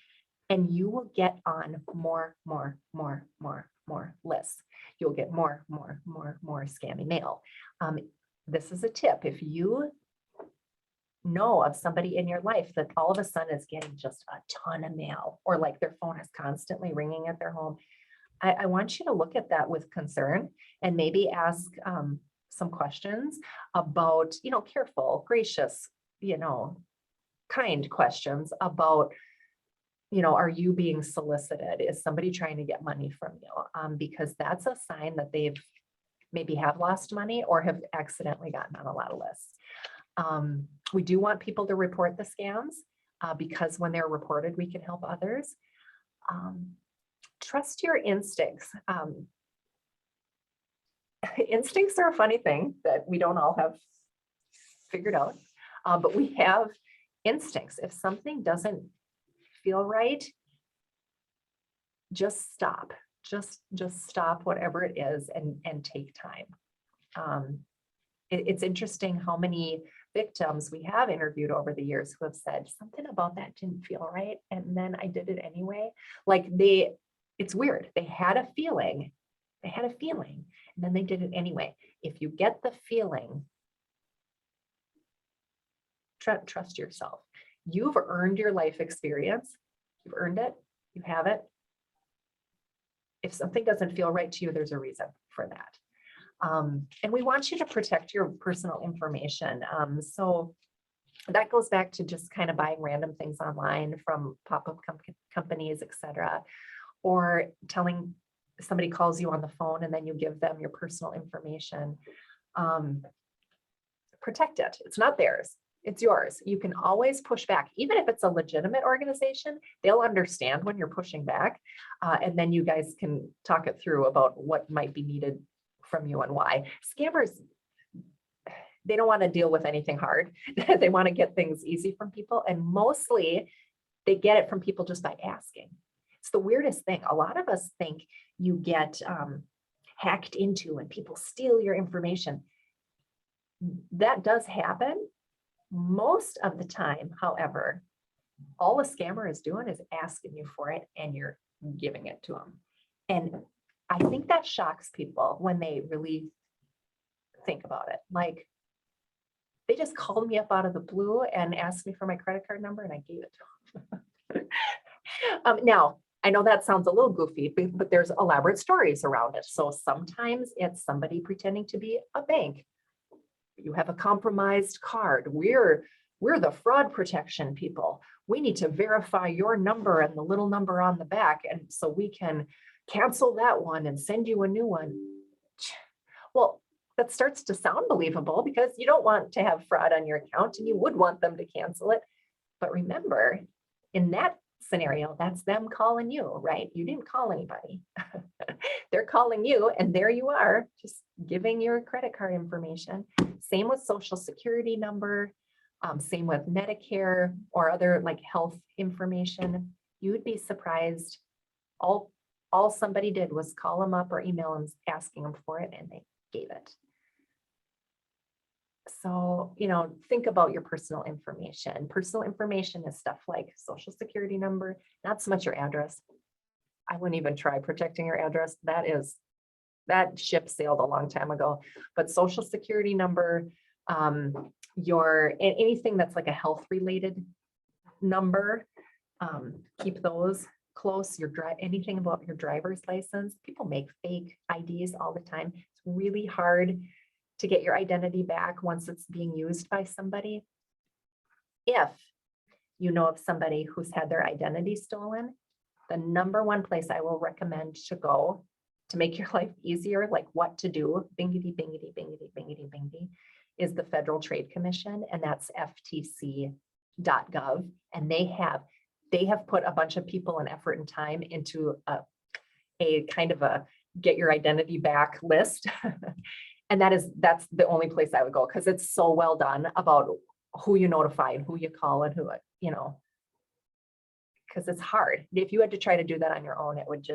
and you will get on more lists. You'll get more scammy mail. This is a tip. If you know of somebody in your life that all of a sudden is getting just a ton of mail, or like their phone is constantly ringing at their home, I want you to look at that with concern and maybe ask some questions about, careful, gracious, kind questions about, are you being solicited? Is somebody trying to get money from you? Because that's a sign that they've maybe have lost money or have accidentally gotten on a lot of lists. We do want people to report the scams because when they're reported, we can help others. Trust your instincts. Instincts are a funny thing that we don't all have figured out, but we have instincts. If something doesn't feel right, just stop. Just stop whatever it is and take time. It's interesting how many victims we have interviewed over the years who have said something about that didn't feel right, and then I did it anyway. Like it's weird. They had a feeling, and then they did it anyway. If you get the feeling, trust yourself. You've earned your life experience. You've earned it. You have it. If something doesn't feel right to you, there's a reason for that. And we want you to protect your personal information. So that goes back to just kind of buying random things online from pop-up companies, etc. Or telling somebody calls you on the phone and then you give them your personal information. Protect it. It's not theirs. It's yours. You can always push back. Even if it's a legitimate organization, they'll understand when you're pushing back. And then you guys can talk it through about what might be needed from you and why. Scammers, they don't want to deal with anything hard. They want to get things easy from people. And mostly they get it from people just by asking. It's the weirdest thing. A lot of us think you get hacked into and people steal your information. That does happen. Most of the time, however, all a scammer is doing is asking you for it and you're giving it to them. And I think that shocks people when they really think about it. Like, they just called me up out of the blue and asked me for my credit card number and I gave it to them. Now, I know that sounds a little goofy, but there's elaborate stories around it. So sometimes it's somebody pretending to be a bank. You have a compromised card. We're the fraud protection people. We need to verify your number and the little number on the back, and so we can cancel that one and send you a new one. Well, that starts to sound believable because you don't want to have fraud on your account and you would want them to cancel it. But remember, in that scenario, that's them calling you, right? You didn't call anybody. They're calling you and there you are, just giving your credit card information. Same with social security number, same with Medicare or other like health information. You would be surprised. All somebody did was call them up or email them asking them for it and they gave it. So, think about your personal information. Personal information is stuff like social security number, not so much your address. I wouldn't even try protecting your address. That ship sailed a long time ago, but social security number, anything that's like a health related number, keep those close. Anything about your driver's license. People make fake IDs all the time. It's really hard to get your identity back once it's being used by somebody. If you know of somebody who's had their identity stolen, the number one place I will recommend to go to make your life easier, like what to do, bingity, bingity, bingity, bingity, bingity, is the Federal Trade Commission, and that's ftc.gov. And they have put a bunch of people and effort and time into a kind of a get your identity back list. And that's the only place I would go, because it's so well done about who you notify and who you call and who, because it's hard. If you had to try to do that on your own, it would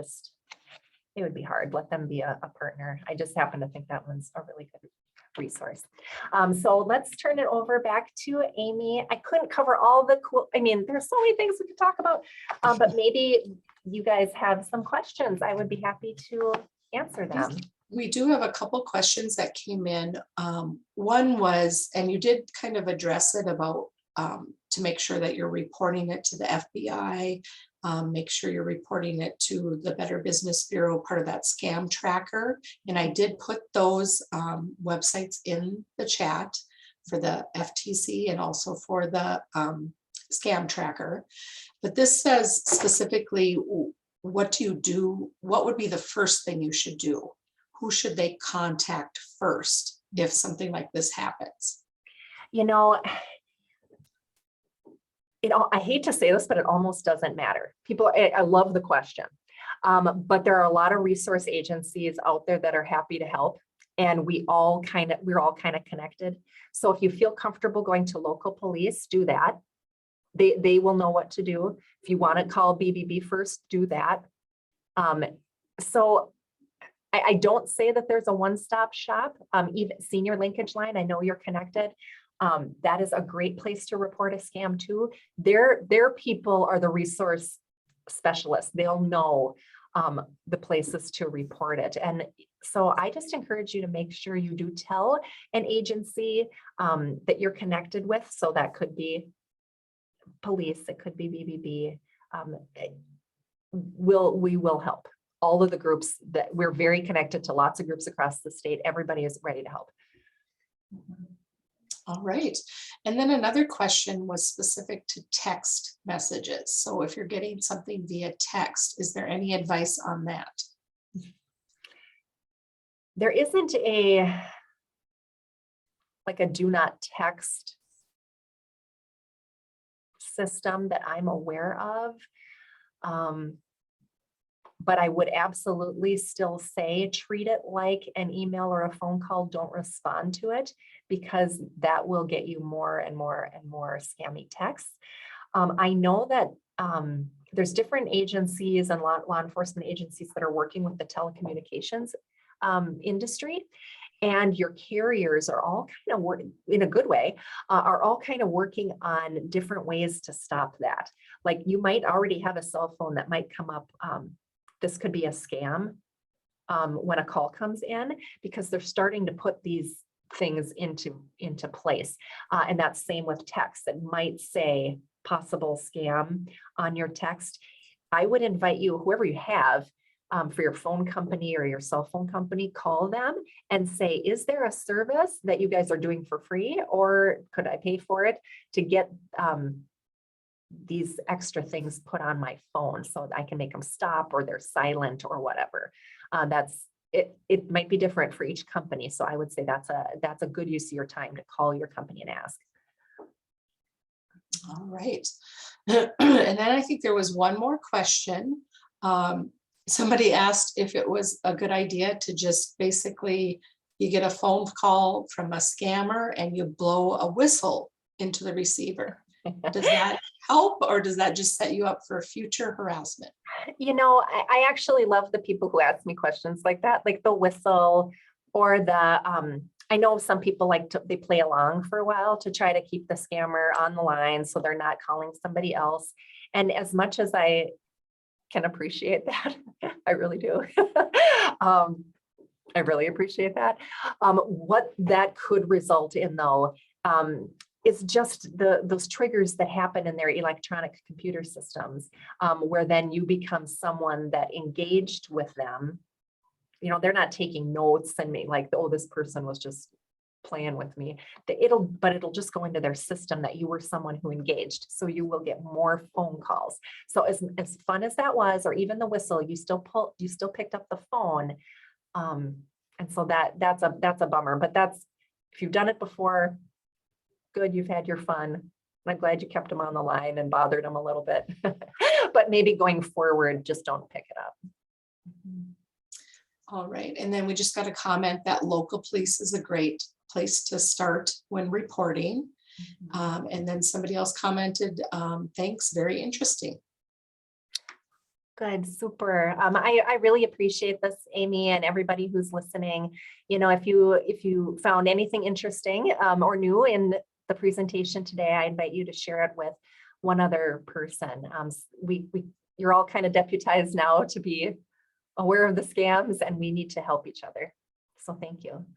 be hard. Let them be a partner. I just happen to think that one's a really good resource. So let's turn it over back to Amy. I couldn't cover all the there's so many things we could talk about, but maybe you guys have some questions. I would be happy to answer them. We do have a couple questions that came in. One was, and you did kind of address it about to make sure that you're reporting it to the FBI, make sure you're reporting it to the Better Business Bureau, part of that scam tracker. And I did put those websites in the chat for the FTC and also for the scam tracker. But this says specifically, what do you do? What would be the first thing you should do? Who should they contact first if something like this happens? I hate to say this, but it almost doesn't matter. I love the question. But there are a lot of resource agencies out there that are happy to help. And we're all kind of connected. So if you feel comfortable going to local police, do that. They will know what to do. If you want to call BBB first, do that. So I don't say that there's a one-stop shop. Even Senior Linkage Line, I know you're connected. That is a great place to report a scam too. Their people are the resource specialists. They'll know the places to report it. And so I just encourage you to make sure you do tell an agency that you're connected with. So that could be police, it could be BBB. We will help. All of the groups that we're very connected to, lots of groups across the state. Everybody is ready to help. All right. And then another question was specific to text messages. So if you're getting something via text, is there any advice on that? There isn't a do not text system that I'm aware of. But I would absolutely still say treat it like an email or a phone call. Don't respond to it, because that will get you more and more and more scammy texts. I know that there's different agencies and law enforcement agencies that are working with the telecommunications industry. And your carriers are all kind of in a good way, are all kind of working on different ways to stop that. Like you might already have a cell phone that might come up. This could be a scam when a call comes in, because they're starting to put these things into place. And that's same with text. It might say possible scam on your text. I would invite you, whoever you have, for your phone company or your cell phone company, call them and say, is there a service that you guys are doing for free, or could I pay for it to get these extra things put on my phone so that I can make them stop, or they're silent or whatever. It might be different for each company. So I would say that's a good use of your time to call your company and ask. All right. And then I think there was one more question. Somebody asked if it was a good idea to just basically, you get a phone call from a scammer and you blow a whistle into the receiver. Does that help, or does that just set you up for future harassment? I actually love the people who ask me questions like that, like the whistle or the I know some people they play along for a while to try to keep the scammer on the line so they're not calling somebody else. And as much as I can appreciate that, I really do. I really appreciate that. What that could result in though, is just those triggers that happen in their electronic computer systems, where then you become someone that engaged with them. You know, they're not taking notes and like, oh, this person was just playing with me. But it'll just go into their system that you were someone who engaged. So you will get more phone calls. So as fun as that was, or even the whistle, you still picked up the phone. And so that's a bummer, but if you've done it before, good, you've had your fun. And I'm glad you kept them on the line and bothered them a little bit, but maybe going forward, just don't pick it up. All right, and then we just got a comment that local police is a great place to start when reporting. And then somebody else commented, thanks, very interesting. Good, super. I really appreciate this, Amy, and everybody who's listening. You know, if you found anything interesting or new in the presentation today, I invite you to share it with one other person. You're all kind of deputized now to be aware of the scams, and we need to help each other. So thank you.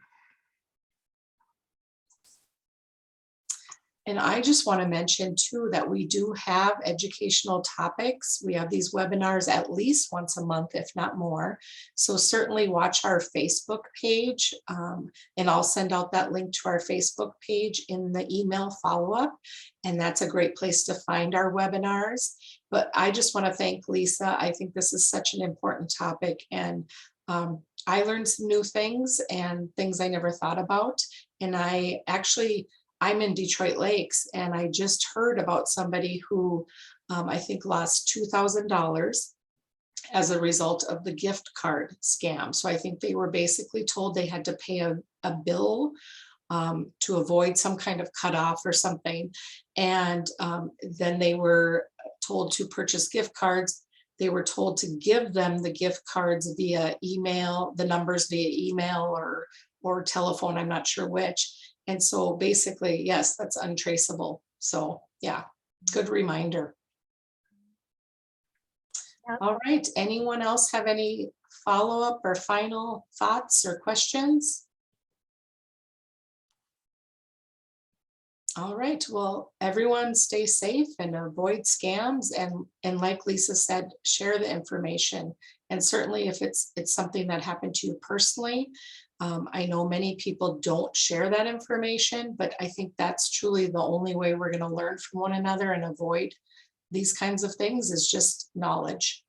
And I just want to mention too that we do have educational topics. We have these webinars at least once a month, if not more. So certainly watch our Facebook page, and I'll send out that link to our Facebook page in the email follow-up. And that's a great place to find our webinars. But I just want to thank Lisa. I think this is such an important topic, and I learned some new things and things I never thought about. And I'm in Detroit Lakes, and I just heard about somebody who I think lost $2,000 as a result of the gift card scam. So I think they were basically told they had to pay a bill to avoid some kind of cutoff or something. And then they were told to purchase gift cards. They were told to give them the gift cards via email, the numbers via email or telephone, I'm not sure which. And so basically, yes, that's untraceable. So yeah, good reminder. Yep. All right, anyone else have any follow-up or final thoughts or questions? All right, well, everyone stay safe and avoid scams, and like Lisa said, share the information. And certainly if it's something that happened to you personally, I know many people don't share that information, but I think that's truly the only way we're going to learn from one another and avoid these kinds of things, is just knowledge.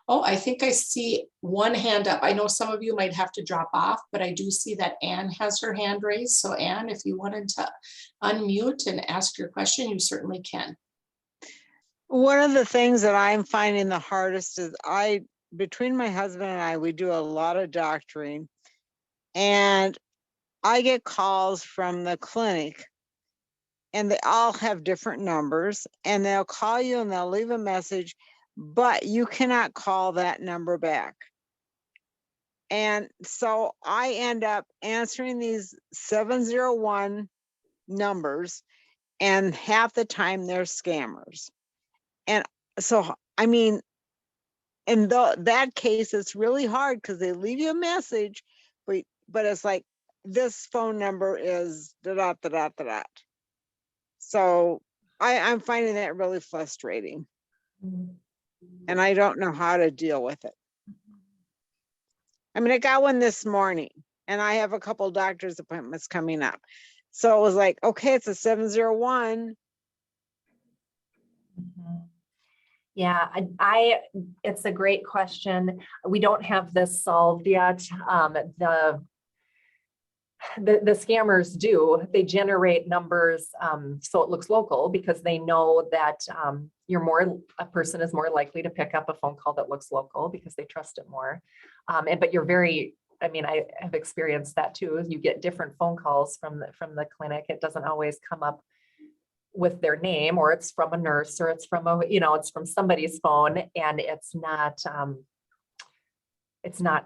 Oh, I think I see one hand up. I know some of you might have to drop off, but I do see that Anne has her hand raised. So Anne, if you wanted to unmute and ask your question, you certainly can. One of the things that I'm finding the hardest is between my husband and I, we do a lot of doctoring, and I get calls from the clinic, and they all have different numbers, and they'll call you and they'll leave a message, but you cannot call that number back. And so I end up answering these 701 numbers, and half the time they're scammers. And so, I mean, in that case, it's really hard because they leave you a message, but it's like, this phone number is da da da da da da. So I'm finding that really frustrating. And I don't know how to deal with it. I mean, I got one this morning, and I have a couple doctor's appointments coming up. So it was like, okay, it's a 701. Yeah, it's a great question. We don't have this solved yet. The scammers do. They generate numbers so it looks local, because they know that a person is more likely to pick up a phone call that looks local because they trust it more. But I have experienced that too. You get different phone calls from the clinic. It doesn't always come up with their name, or it's from a nurse, or it's from it's from somebody's phone, and it's not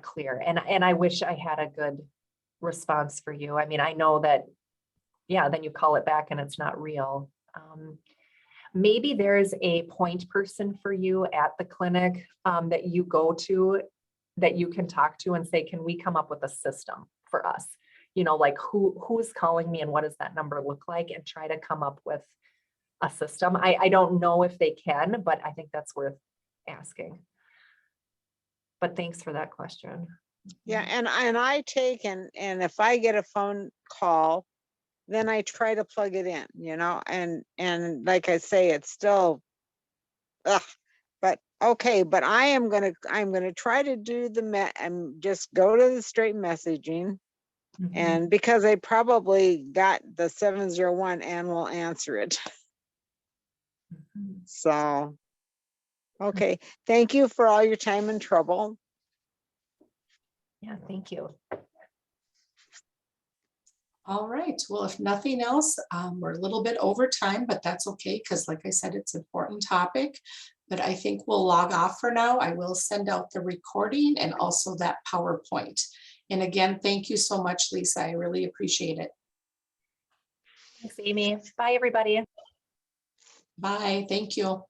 clear. And I wish I had a good response for you. I mean, I know that, yeah, then you call it back and it's not real. Maybe there's a point person for you at the clinic that you go to, that you can talk to and say, can we come up with a system for us? You know, like who's calling me and what does that number look like, and try to come up with a system. I don't know if they can, but I think that's worth asking. But thanks for that question. Yeah, and I take and if I get a phone call, then I try to plug it in, you know, and like I say, it's still, ugh, but okay, but I'm gonna try to do and just go to the straight messaging, Mhm. and because I probably got the 701 and will answer it. Mhm. So, okay, thank you for all your time and trouble. Yeah, thank you. All right, well, if nothing else, we're a little bit over time, but that's okay, because like I said, it's an important topic. But I think we'll log off for now. I will send out the recording and also that PowerPoint. And again, thank you so much, Lisa. I really appreciate it. Thanks, Amy. Bye, everybody. Bye, thank you.